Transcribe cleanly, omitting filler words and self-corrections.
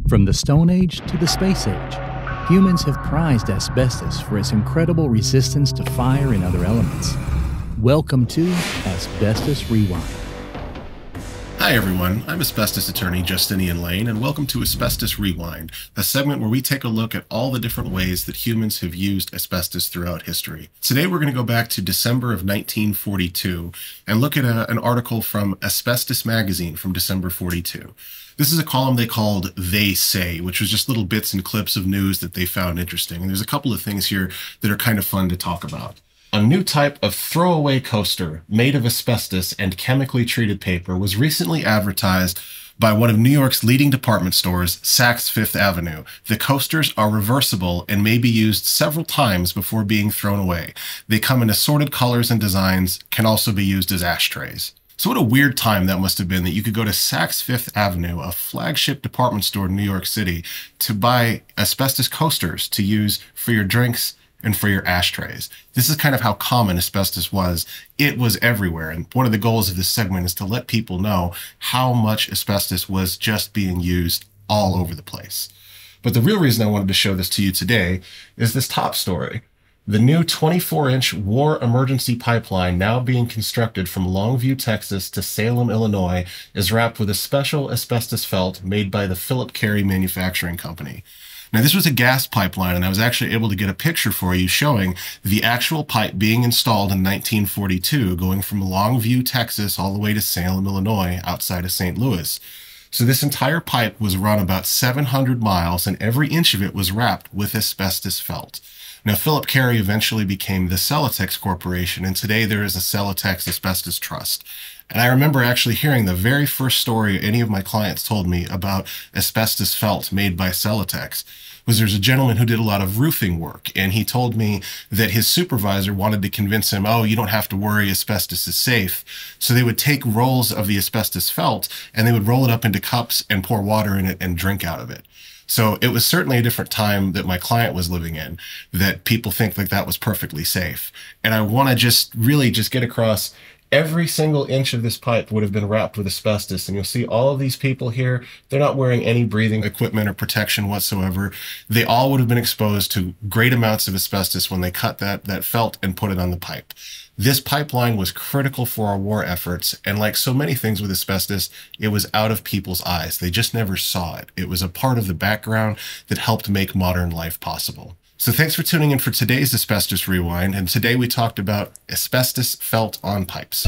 From the Stone Age to the Space Age, humans have prized asbestos for its incredible resistance to fire and other elements. Welcome to Asbestos Rewind. Hi everyone, I'm asbestos attorney Justinian Lane, and welcome to Asbestos Rewind, a segment where we take a look at all the different ways that humans have used asbestos throughout history. Today we're going to go back to December of 1942 and look at an article from Asbestos magazine from December 42. This is a column they called They Say, which was just little bits and clips of news that they found interesting. And there's a couple of things here that are kind of fun to talk about. A new type of throwaway coaster made of asbestos and chemically treated paper was recently advertised by one of New York's leading department stores, Saks Fifth Avenue. The coasters are reversible and may be used several times before being thrown away. They come in assorted colors and designs, can also be used as ashtrays. So what a weird time that must have been that you could go to Saks Fifth Avenue, a flagship department store in New York City, to buy asbestos coasters to use for your drinks and for your ashtrays. This is kind of how common asbestos was. It was everywhere. And one of the goals of this segment is to let people know how much asbestos was just being used all over the place. But the real reason I wanted to show this to you today is this top story. The new 24-inch war emergency pipeline now being constructed from Longview, Texas to Salem, Illinois is wrapped with a special asbestos felt made by the Philip Carey Manufacturing Company. Now, this was a gas pipeline, and I was actually able to get a picture for you showing the actual pipe being installed in 1942, going from Longview, Texas, all the way to Salem, Illinois, outside of St. Louis. So this entire pipe was run about 700 miles, and every inch of it was wrapped with asbestos felt. Now, Philip Carey eventually became the Celotex Corporation, and today there is a Celotex Asbestos Trust. And I remember actually hearing the very first story any of my clients told me about asbestos felt made by Celotex was there's a gentleman who did a lot of roofing work, and he told me that his supervisor wanted to convince him, oh, you don't have to worry, asbestos is safe. So they would take rolls of the asbestos felt, and they would roll it up into cups and pour water in it and drink out of it. So it was certainly a different time that my client was living in, that people think like that was perfectly safe. And I want to just really just get across every single inch of this pipe would have been wrapped with asbestos. And you'll see all of these people here, they're not wearing any breathing equipment or protection whatsoever. They all would have been exposed to great amounts of asbestos when they cut that felt and put it on the pipe. This pipeline was critical for our war efforts, and like so many things with asbestos, it was out of people's eyes. They just never saw it. It was a part of the background that helped make modern life possible. So thanks for tuning in for today's Asbestos Rewind, and today we talked about asbestos felt on pipes.